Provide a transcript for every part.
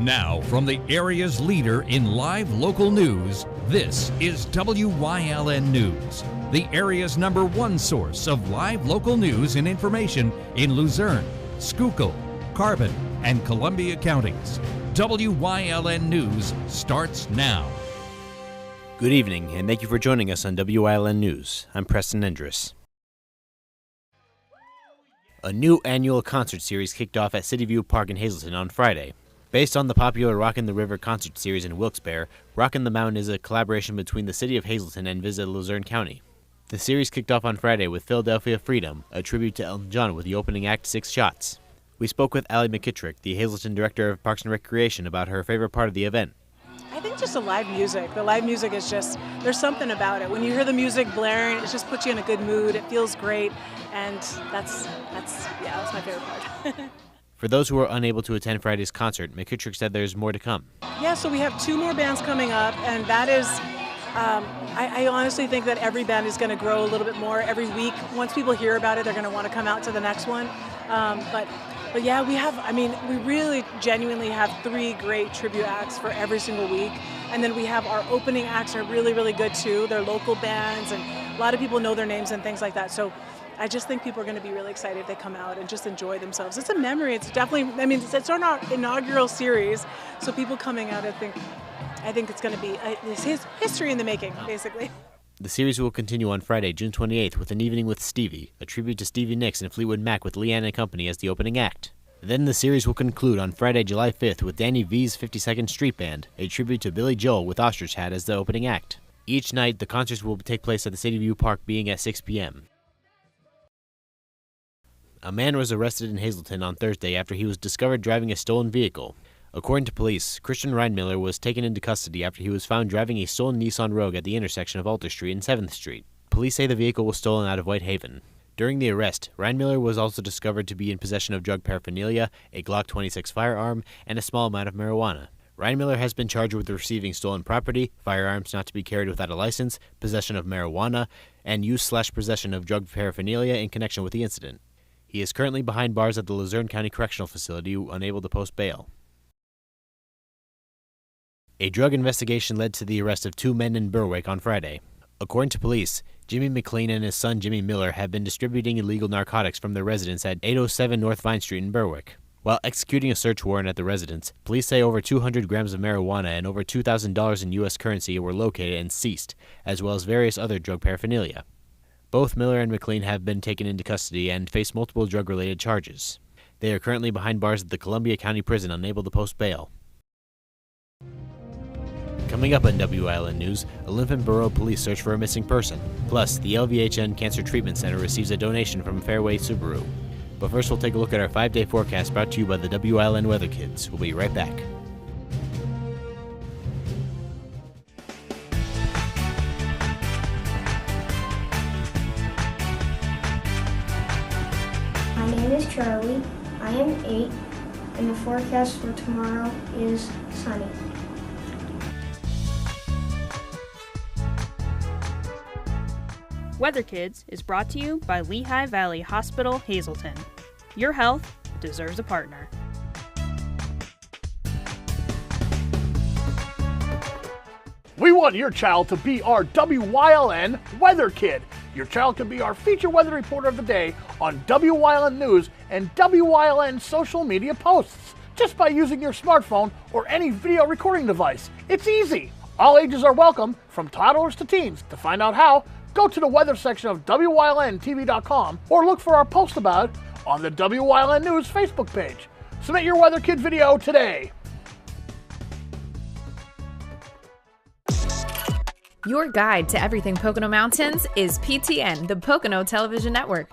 Now, from the area's leader in live local news, this is WYLN News, the area's #1 source of live local news and information in Luzerne, Schuylkill, Carbon, and Columbia counties. WYLN News starts now. Good evening, and thank you for joining us on WYLN News. I'm Preston Endress. A new annual concert series kicked off at City View Park in Hazleton on Friday. Based on the popular Rockin' the River concert series in Wilkes-Barre, Rockin' the Mountain is a collaboration between the city of Hazleton and Visit Luzerne County. The series kicked off on Friday with Philadelphia Freedom, a tribute to Elton John with the opening act 6 Shots. We spoke with Allie McKittrick, the Hazleton Director of Parks and Recreation, about her favorite part of the event. I think just the live music. The live music is just, there's something about it. When you hear the music blaring, it just puts you in a good mood. It feels great, and that's my favorite part. For those who were unable to attend Friday's concert, McKittrick said there's more to come. Yeah, so we have 2 more bands coming up, and that is, I honestly think that every band is going to grow a little bit more every week. Once people hear about it, they're going to want to come out to the next one. But yeah, we really genuinely have 3 great tribute acts for every single week. And then we have our opening acts are really, really good too. They're local bands, and a lot of people know their names and things like that. So I just think people are going to be really excited if they come out and just enjoy themselves. It's a memory. It's definitely, it's our inaugural series. So people coming out, I think it's going to be history in the making, basically. The series will continue on Friday, June 28th, with an evening with Stevie, a tribute to Stevie Nicks and Fleetwood Mac with Leanne and Company as the opening act. Then the series will conclude on Friday, July 5th, with Danny V's 52nd Street Band, a tribute to Billy Joel with Ostrich Hat as the opening act. Each night, the concerts will take place at the City View Park, being at 6 p.m. A man was arrested in Hazleton on Thursday after he was discovered driving a stolen vehicle. According to police, Christian Reinmiller was taken into custody after he was found driving a stolen Nissan Rogue at the intersection of Alter Street and 7th Street. Police say the vehicle was stolen out of Whitehaven. During the arrest, Reinmiller was also discovered to be in possession of drug paraphernalia, a Glock 26 firearm, and a small amount of marijuana. Reinmiller has been charged with receiving stolen property, firearms not to be carried without a license, possession of marijuana, and use/possession of drug paraphernalia in connection with the incident. He is currently behind bars at the Luzerne County Correctional Facility, unable to post bail. A drug investigation led to the arrest of 2 men in Berwick on Friday. According to police, Jimmy McLean and his son Jimmy Miller have been distributing illegal narcotics from their residence at 807 North Vine Street in Berwick. While executing a search warrant at the residence, police say over 200 grams of marijuana and over $2,000 in U.S. currency were located and seized, as well as various other drug paraphernalia. Both Miller and McLean have been taken into custody and face multiple drug-related charges. They are currently behind bars at the Columbia County Prison, unable to post bail. Coming up on WYLN News, a Limpton Borough police search for a missing person. Plus, the LVHN Cancer Treatment Center receives a donation from Fairway Subaru. But first, we'll take a look at our 5-day forecast brought to you by the WYLN Weather Kids. We'll be right back. My name is Charlie. I am 8, and the forecast for tomorrow is sunny. Weather Kids is brought to you by Lehigh Valley Hospital, Hazleton. Your health deserves a partner. We want your child to be our WYLN Weather Kid. Your child can be our feature weather reporter of the day on WYLN News and WYLN social media posts, just by using your smartphone or any video recording device. It's easy. All ages are welcome, from toddlers to teens. To find out how, go to the weather section of WYLNTV.com or look for our post about it on the WYLN News Facebook page. Submit your Weather Kid video today. Your guide to everything Pocono Mountains is PTN, the Pocono Television Network.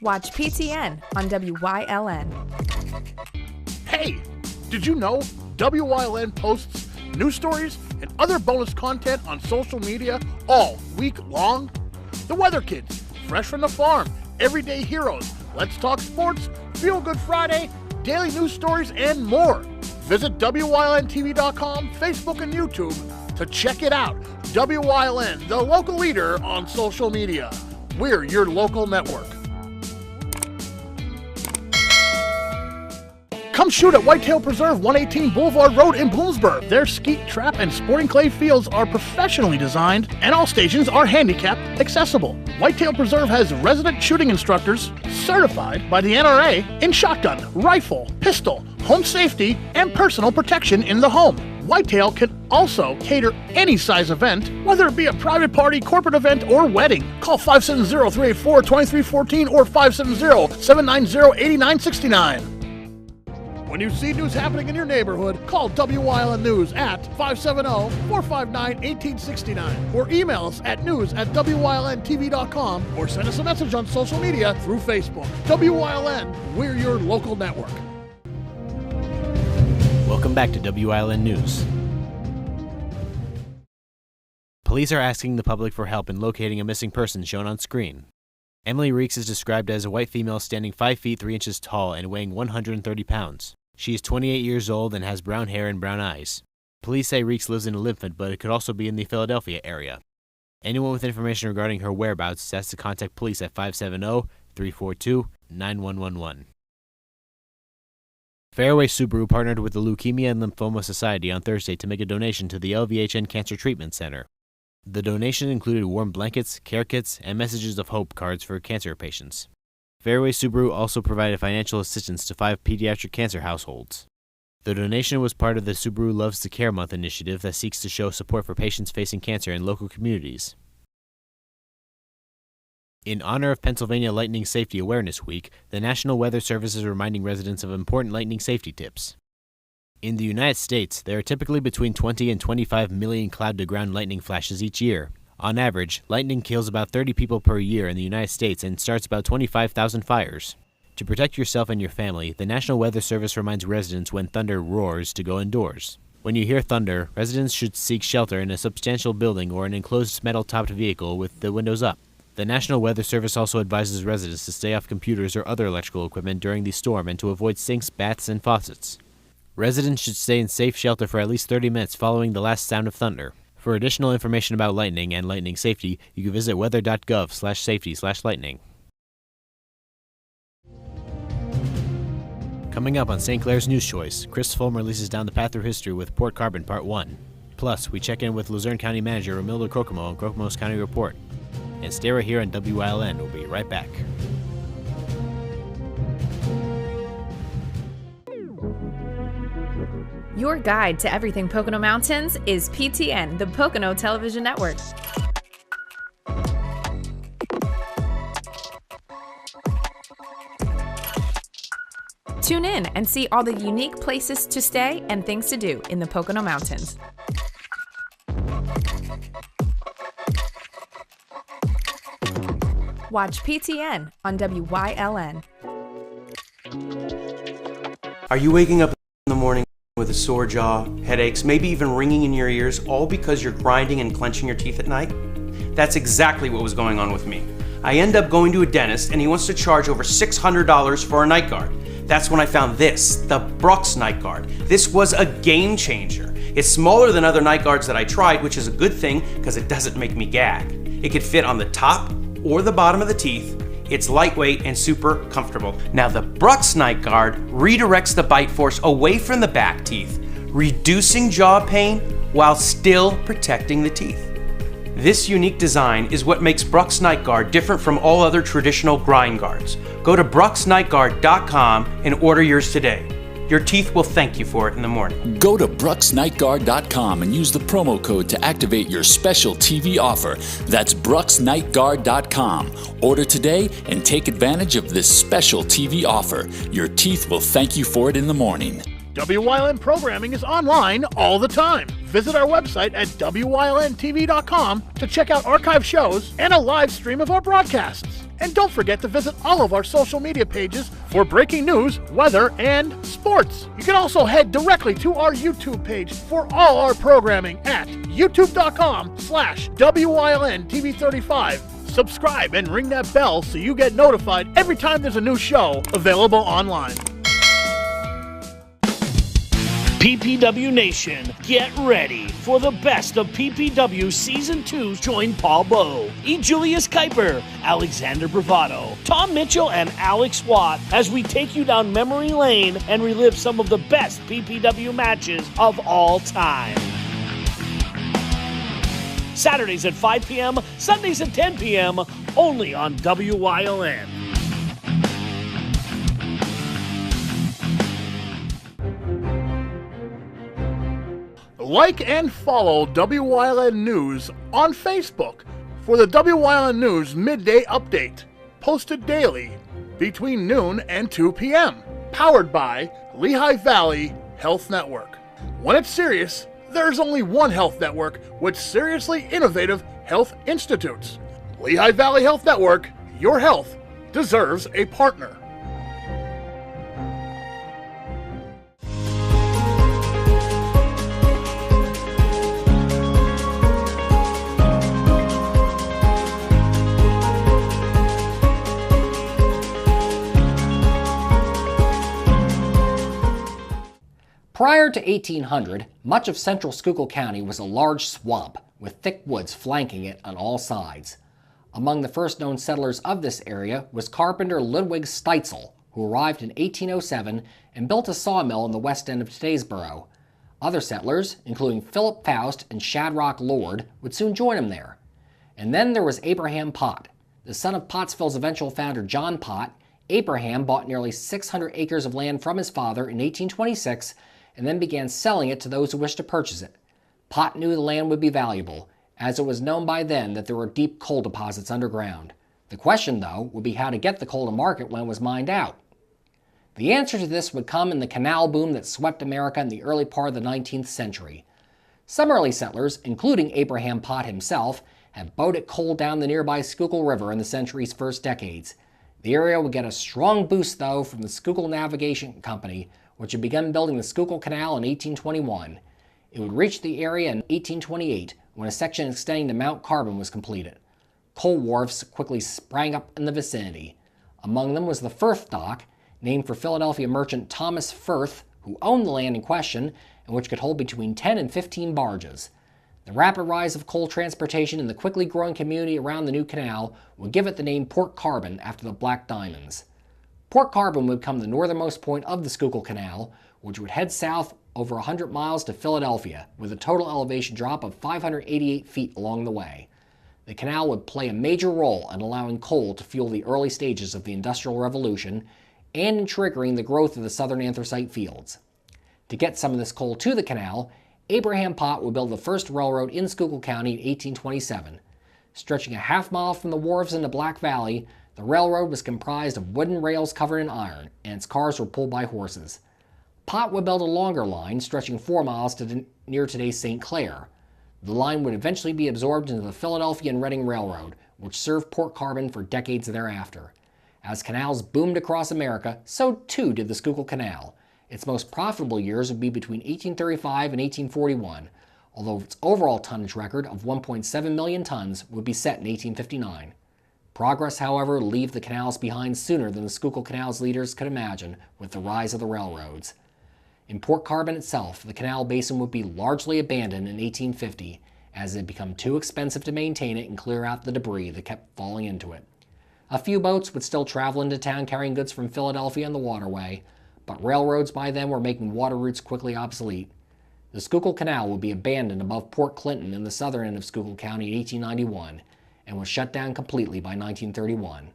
Watch PTN on WYLN. Hey, did you know WYLN posts news stories and other bonus content on social media all week long? The Weather Kids, Fresh from the Farm, Everyday Heroes, Let's Talk Sports, Feel Good Friday, daily news stories, and more. Visit WYLNTV.com, Facebook, and YouTube to check it out. WYLN, the local leader on social media. We're your local network. Come shoot at Whitetail Preserve, 118 Boulevard Road in Bloomsburg. Their skeet, trap, and sporting clay fields are professionally designed, and all stations are handicap accessible. Whitetail Preserve has resident shooting instructors certified by the NRA in shotgun, rifle, pistol, home safety, and personal protection in the home. Whitetail can also cater any size event, whether it be a private party, corporate event, or wedding. Call 570-384-2314 or 570-790-8969. When you see news happening in your neighborhood, call WYLN News at 570-459-1869 or email us at news@wylntv.com or send us a message on social media through Facebook. WYLN, we're your local network. Welcome back to WILN News. Police are asking the public for help in locating a missing person shown on screen. Emily Reeks is described as a white female standing 5 feet 3 inches tall and weighing 130 pounds. She is 28 years old and has brown hair and brown eyes. Police say Reeks lives in Linford, but it could also be in the Philadelphia area. Anyone with information regarding her whereabouts has to contact police at 570-342-9111. Fairway Subaru partnered with the Leukemia and Lymphoma Society on Thursday to make a donation to the LVHN Cancer Treatment Center. The donation included warm blankets, care kits, and messages of hope cards for cancer patients. Fairway Subaru also provided financial assistance to 5 pediatric cancer households. The donation was part of the Subaru Loves to Care Month initiative that seeks to show support for patients facing cancer in local communities. In honor of Pennsylvania Lightning Safety Awareness Week, the National Weather Service is reminding residents of important lightning safety tips. In the United States, there are typically between 20 and 25 million cloud-to-ground lightning flashes each year. On average, lightning kills about 30 people per year in the United States and starts about 25,000 fires. To protect yourself and your family, the National Weather Service reminds residents when thunder roars to go indoors. When you hear thunder, residents should seek shelter in a substantial building or an enclosed metal-topped vehicle with the windows up. The National Weather Service also advises residents to stay off computers or other electrical equipment during the storm and to avoid sinks, baths, and faucets. Residents should stay in safe shelter for at least 30 minutes following the last sound of thunder. For additional information about lightning and lightning safety, you can visit weather.gov/safety/lightning. Coming up on St. Clair's News Choice, Chris Fulm releases Down the Path Through History with Port Carbon Part 1. Plus, we check in with Luzerne County Manager Romilda Crocomo on Crocomo's County Report. And stay right here on WILN. We'll be right back. Your guide to everything Pocono Mountains is PTN, the Pocono Television Network. Tune in and see all the unique places to stay and things to do in the Pocono Mountains. Watch PTN on WYLN. Are you waking up in the morning with a sore jaw, headaches, maybe even ringing in your ears, all because you're grinding and clenching your teeth at night? That's exactly what was going on with me. I end up going to a dentist and he wants to charge over $600 for a night guard. That's when I found this, the Brooks Night Guard. This was a game changer. It's smaller than other night guards that I tried, which is a good thing because it doesn't make me gag. It could fit on the top or the bottom of the teeth. It's lightweight and super comfortable. Now the Brooks Night Guard redirects the bite force away from the back teeth, reducing jaw pain while still protecting the teeth. This unique design is what makes Brooks Night Guard different from all other traditional grind guards. Go to brooksnightguard.com and order yours today. Your teeth will thank you for it in the morning. Go to brooksnightguard.com and use the promo code to activate your special TV offer. That's brooksnightguard.com. Order today and take advantage of this special TV offer. Your teeth will thank you for it in the morning. WYLN programming is online all the time. Visit our website at WYLNTV.com to check out archive shows and a live stream of our broadcasts. And don't forget to visit all of our social media pages for breaking news, weather, and sports. You can also head directly to our YouTube page for all our programming at youtube.com/WYLNTV35. Subscribe and ring that bell so you get notified every time there's a new show available online. PPW Nation, get ready for the best of PPW Season 2. Join Paul Bowe, E. Julius Kuiper, Alexander Bravado, Tom Mitchell, and Alex Watt as we take you down memory lane and relive some of the best PPW matches of all time. Saturdays at 5 p.m., Sundays at 10 p.m., only on WYLN. Like and follow WYLN News on Facebook for the WYLN News Midday Update, posted daily between noon and 2 p.m., powered by Lehigh Valley Health Network. When it's serious, there's only one health network with seriously innovative health institutes. Lehigh Valley Health Network, your health deserves a partner. Prior to 1800, much of central Schuylkill County was a large swamp with thick woods flanking it on all sides. Among the first known settlers of this area was carpenter Ludwig Steitzel, who arrived in 1807 and built a sawmill in the west end of today's borough. Other settlers, including Philip Faust and Shadrock Lord, would soon join him there. And then there was Abraham Pott. The son of Pottsville's eventual founder John Pott, Abraham bought nearly 600 acres of land from his father in 1826 and then began selling it to those who wished to purchase it. Pott knew the land would be valuable, as it was known by then that there were deep coal deposits underground. The question, though, would be how to get the coal to market when it was mined out. The answer to this would come in the canal boom that swept America in the early part of the 19th century. Some early settlers, including Abraham Pott himself, had boated coal down the nearby Schuylkill River in the century's first decades. The area would get a strong boost, though, from the Schuylkill Navigation Company, which had begun building the Schuylkill Canal in 1821. It would reach the area in 1828 when a section extending to Mount Carbon was completed. Coal wharfs quickly sprang up in the vicinity. Among them was the Firth Dock, named for Philadelphia merchant Thomas Firth, who owned the land in question and which could hold between 10 and 15 barges. The rapid rise of coal transportation in the quickly growing community around the new canal would give it the name Port Carbon after the Black Diamonds. Port Carbon would become the northernmost point of the Schuylkill Canal, which would head south over 100 miles to Philadelphia, with a total elevation drop of 588 feet along the way. The canal would play a major role in allowing coal to fuel the early stages of the Industrial Revolution and in triggering the growth of the southern anthracite fields. To get some of this coal to the canal, Abraham Pott would build the first railroad in Schuylkill County in 1827. Stretching a half mile from the wharves into Black Valley, the railroad was comprised of wooden rails covered in iron, and its cars were pulled by horses. Pott would build a longer line stretching 4 miles to near today's St. Clair. The line would eventually be absorbed into the Philadelphia and Reading Railroad, which served Port Carbon for decades thereafter. As canals boomed across America, so too did the Schuylkill Canal. Its most profitable years would be between 1835 and 1841, although its overall tonnage record of 1.7 million tons would be set in 1859. Progress, however, would leave the canals behind sooner than the Schuylkill Canal's leaders could imagine with the rise of the railroads. In Port Carbon itself, the canal basin would be largely abandoned in 1850, as it had become too expensive to maintain it and clear out the debris that kept falling into it. A few boats would still travel into town carrying goods from Philadelphia and the waterway, but railroads by then were making water routes quickly obsolete. The Schuylkill Canal would be abandoned above Port Clinton in the southern end of Schuylkill County in 1891, and was shut down completely by 1931.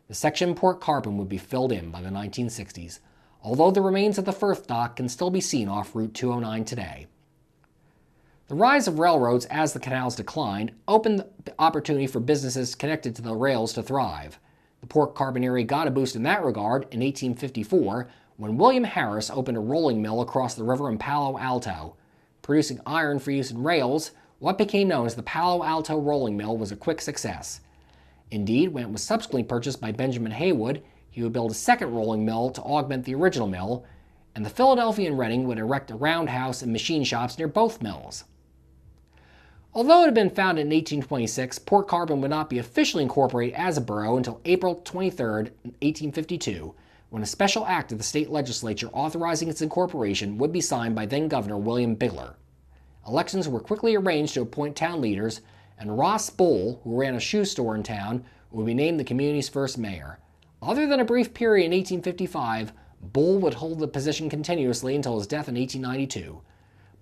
The section in Port Carbon would be filled in by the 1960s, although the remains of the Firth Dock can still be seen off Route 209 today. The rise of railroads as the canals declined opened the opportunity for businesses connected to the rails to thrive. The Port Carbon area got a boost in that regard in 1854 when William Harris opened a rolling mill across the river in Palo Alto. Producing iron for use in rails, what became known as the Palo Alto Rolling Mill was a quick success. Indeed, when it was subsequently purchased by Benjamin Haywood, he would build a second rolling mill to augment the original mill, and the Philadelphia and Reading would erect a roundhouse and machine shops near both mills. Although it had been founded in 1826, Port Carbon would not be officially incorporated as a borough until April 23, 1852, when a special act of the state legislature authorizing its incorporation would be signed by then-Governor William Bigler. Elections were quickly arranged to appoint town leaders, and Ross Bull, who ran a shoe store in town, would be named the community's first mayor. Other than a brief period in 1855, Bull would hold the position continuously until his death in 1892.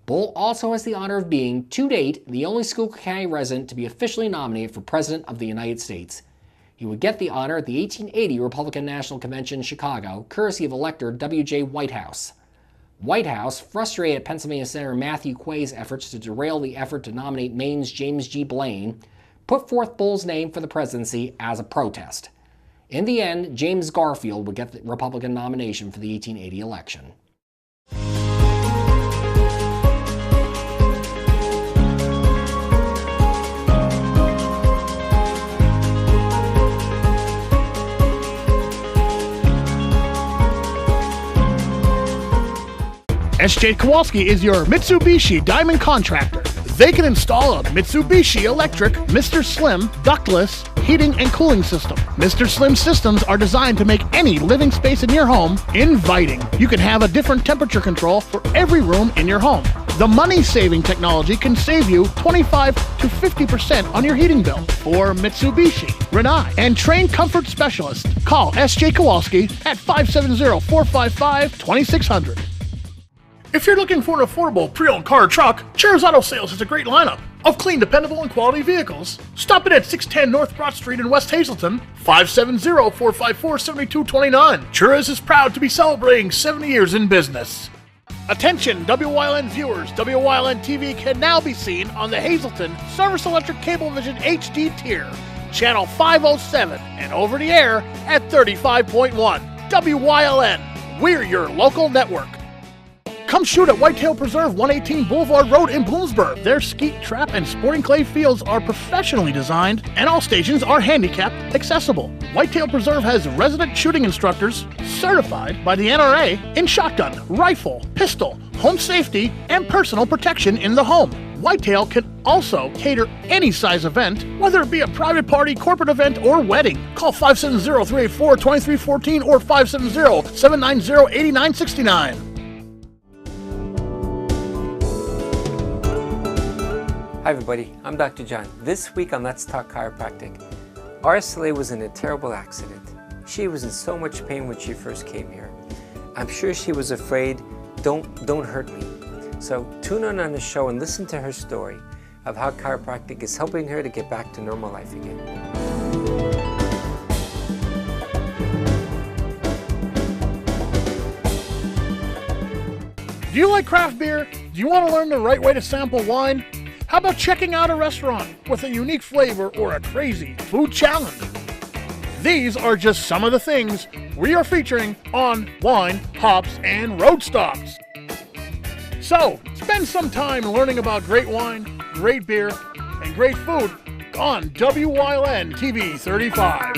Bull also has the honor of being, to date, the only Schuylkill County resident to be officially nominated for President of the United States. He would get the honor at the 1880 Republican National Convention in Chicago, courtesy of elector W.J. Whitehouse. Whitehouse, frustrated at Pennsylvania Senator Matthew Quay's efforts to derail the effort to nominate Maine's James G. Blaine, put forth Bull's name for the presidency as a protest. In the end, James Garfield would get the Republican nomination for the 1880 election. S.J. Kowalski is your Mitsubishi Diamond Contractor. They can install a Mitsubishi electric Mr. Slim ductless heating and cooling system. Mr. Slim systems are designed to make any living space in your home inviting. You can have a different temperature control for every room in your home. The money-saving technology can save you 25 to 50% on your heating bill. For Mitsubishi, Rinnai, and trained comfort specialists, call S.J. Kowalski at 570-455-2600. If you're looking for an affordable pre-owned car or truck, Chairs Auto Sales has a great lineup of clean, dependable, and quality vehicles. Stop in at 610 North Broad Street in West Hazleton, 570-454-7229. Chairs is proud to be celebrating 70 years in business. Attention Wyln viewers, Wyln TV can now be seen on the Hazleton Service Electric Cablevision HD tier, channel 507, and over the air at 35.1. Wyln, we're your local network. Come shoot at Whitetail Preserve, 118 Boulevard Road in Bloomsburg. Their skeet, trap, and sporting clay fields are professionally designed, and all stations are handicapped accessible. Whitetail Preserve has resident shooting instructors certified by the NRA in shotgun, rifle, pistol, home safety, and personal protection in the home. Whitetail can also cater any size event, whether it be a private party, corporate event, or wedding. Call 570-384-2314 or 570-790-8969. Hi everybody, I'm Dr. John. This week on Let's Talk Chiropractic. Araceli was in a terrible accident. She was in so much pain when she first came here. I'm sure she was afraid, don't hurt me. So tune in on the show and listen to her story of how chiropractic is helping her to get back to normal life again. Do you like craft beer? Do you want to learn the right way to sample wine? How about checking out a restaurant with a unique flavor or a crazy food challenge? These are just some of the things we are featuring on Wine, Hops, and Road Stops. So, spend some time learning about great wine, great beer, and great food on Wyln TV 35.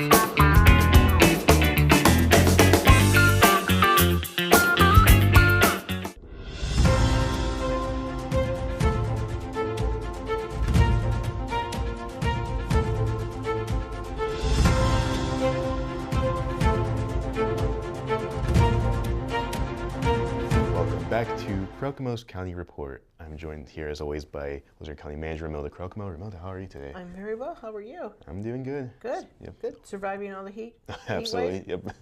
Back to Crocomo's County Report. I'm joined here as always by Luzerne County Manager Ramilda Crocomo. Ramilda, how are you today? I'm very well. How are you? I'm doing good. Good. Yep. Good. Surviving all the heat. Absolutely. Yep.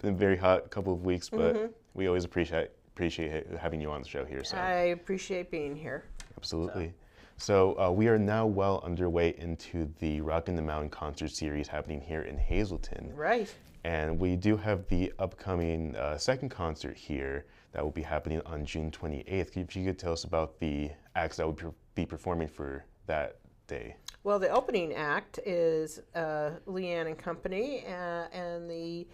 Been a very hot couple of weeks, but we always appreciate having you on the show here. So I appreciate being here. Absolutely. So we are now well underway into the Rockin' the Mountain concert series happening here in Hazleton. Right. And we do have the upcoming second concert here that will be happening on June 28th. If you could tell us about the acts that will be performing for that day. Well, the opening act is Leanne and Company, and the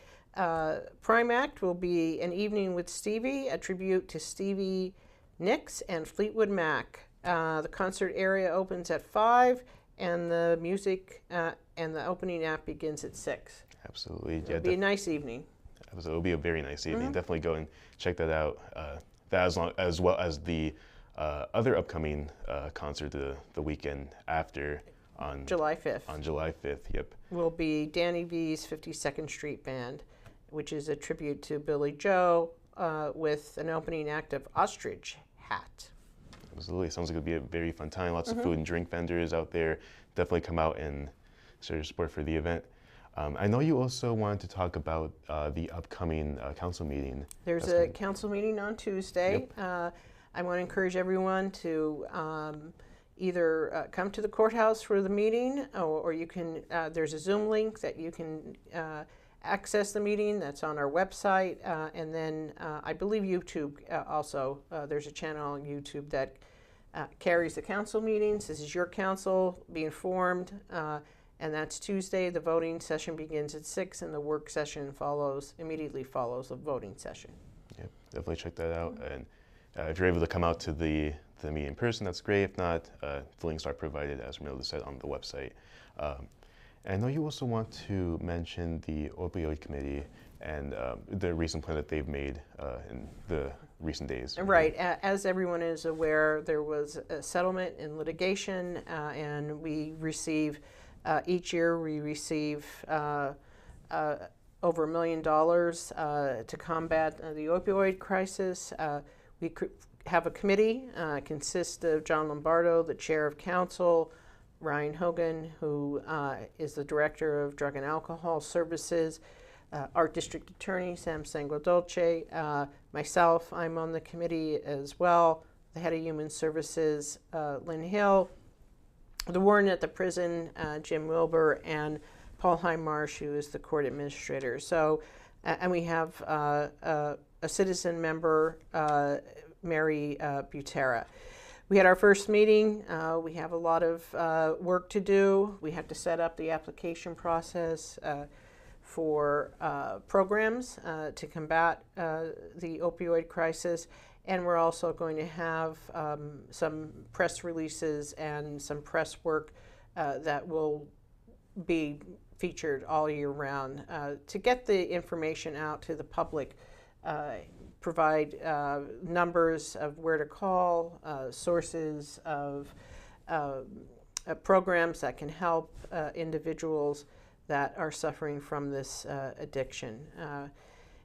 prime act will be An Evening with Stevie, a tribute to Stevie Nicks and Fleetwood Mac. The concert area opens at 5, and the music and the opening act begins at 6. Absolutely. It'll be a nice evening. So it'll be a very nice evening. Definitely go and check that out. As well as the other upcoming concert the weekend after on July 5th. On July 5th, yep. Will be Danny V's 52nd Street Band which is a tribute to Billy Joe with an opening act of Ostrich Hat. Absolutely. Sounds like it'll be a very fun time. Lots of food and drink vendors out there. Definitely come out and show your support for the event. I know you also wanted to talk about the upcoming council meeting. There's a council meeting on Tuesday. Yep. I want to encourage everyone to either come to the courthouse for the meeting, or you can, there's a Zoom link that you can access the meeting that's on our website. And then I believe YouTube also, there's a channel on YouTube that carries the council meetings. This is your council, be informed. And that's Tuesday. The voting session begins at 6 and the work session immediately follows the voting session. Yep, definitely check that out. And if you're able to come out to the meeting in person, that's great. If not, the links are provided, as Ramila said, on the website. And I know you also want to mention the opioid committee and the recent plan that they've made in the recent days. Right. As everyone is aware, there was a settlement in litigation, and we receive, each year we receive over $1 million to combat the opioid crisis. We have a committee, consists of John Lombardo, the chair of council, Ryan Hogan, who is the director of Drug and Alcohol Services, our district attorney, Sam Sangodolce, myself, I'm on the committee as well, the head of Human Services, Lynn Hill, the warden at the prison, Jim Wilbur, and Paul Highmarsh, who is the court administrator. So, and we have a citizen member, Mary Butera. We had our first meeting. We have a lot of work to do. We have to set up the application process for programs to combat the opioid crisis. And we're also going to have some press releases and some press work that will be featured all year round to get the information out to the public. Provide numbers of where to call, sources of programs that can help individuals that are suffering from this addiction.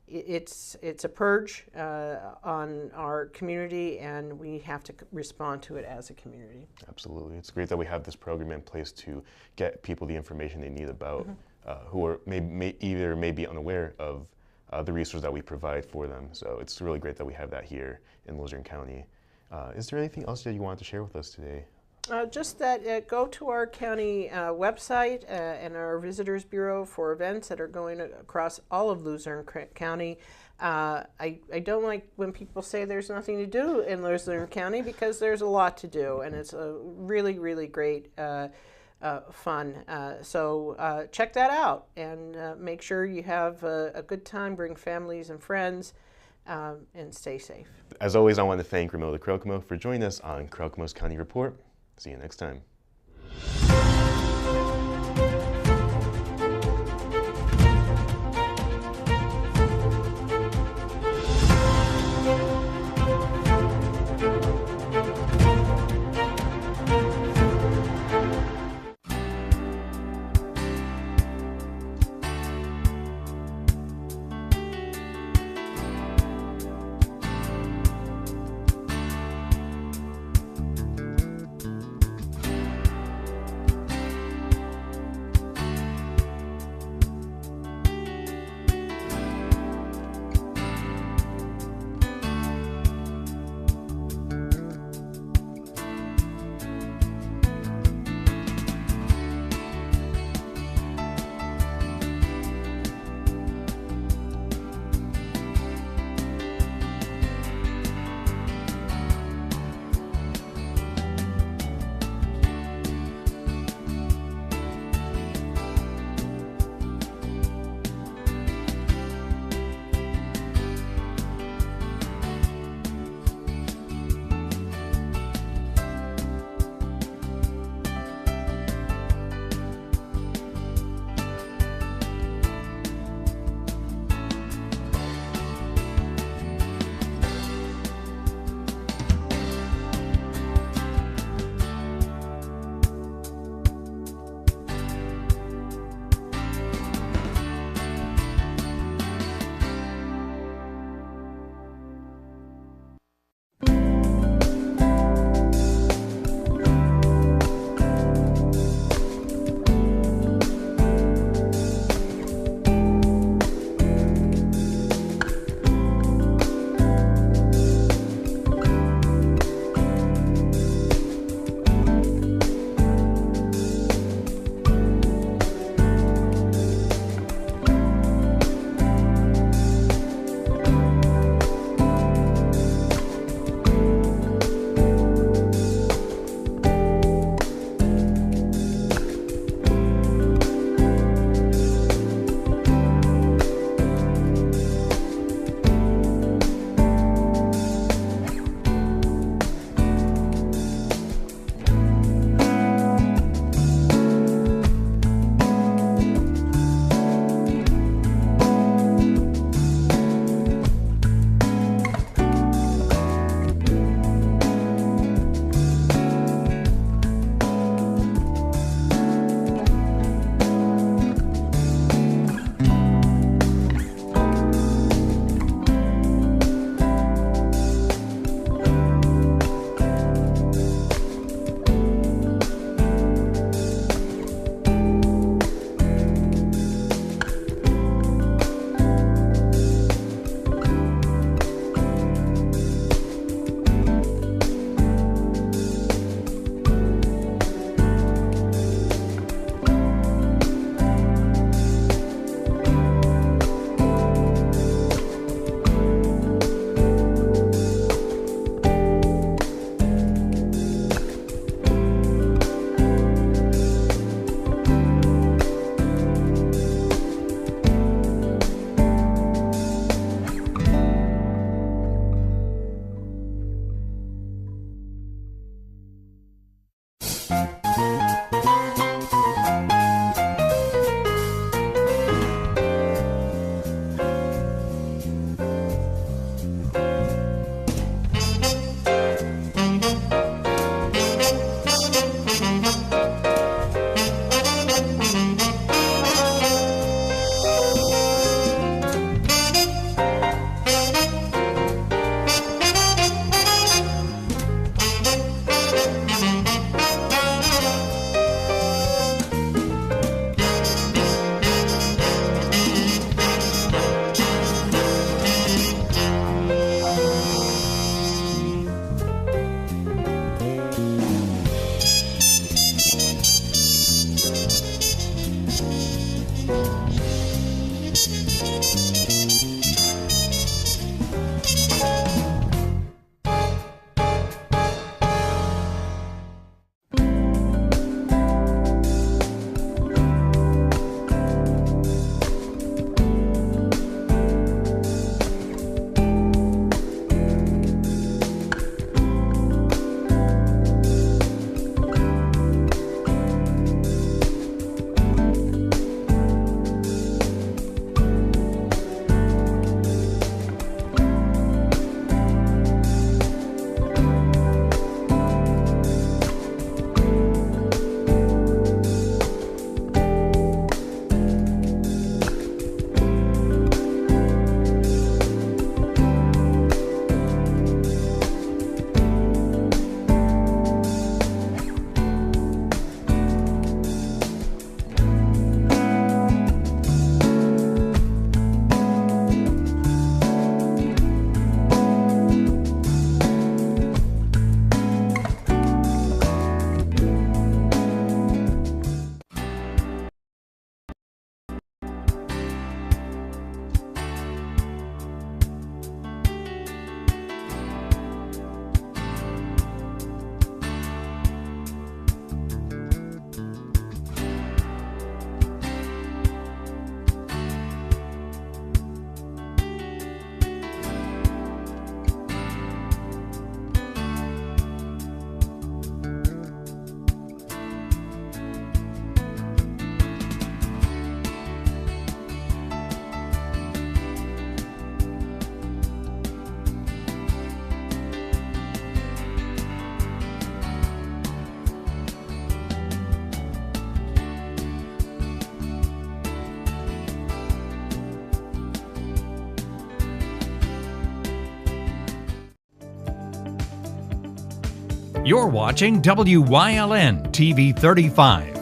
It's a purge on our community, and we have to respond to it as a community. Absolutely. It's great that we have this program in place to get people the information they need about who are either may be unaware of the resources that we provide for them. So it's really great that we have that here in Luzerne County. Is there anything else that you wanted to share with us today? Just that go to our county website and our Visitors Bureau for events that are going across all of Luzerne County. I don't like when people say there's nothing to do in Luzerne County, because there's a lot to do, and it's a really, really great fun. So check that out and make sure you have a good time, bring families and friends, and stay safe. As always, I want to thank Ramila Krokmo for joining us on Krokmo's County Report. See you next time. You're watching WYLN TV 35.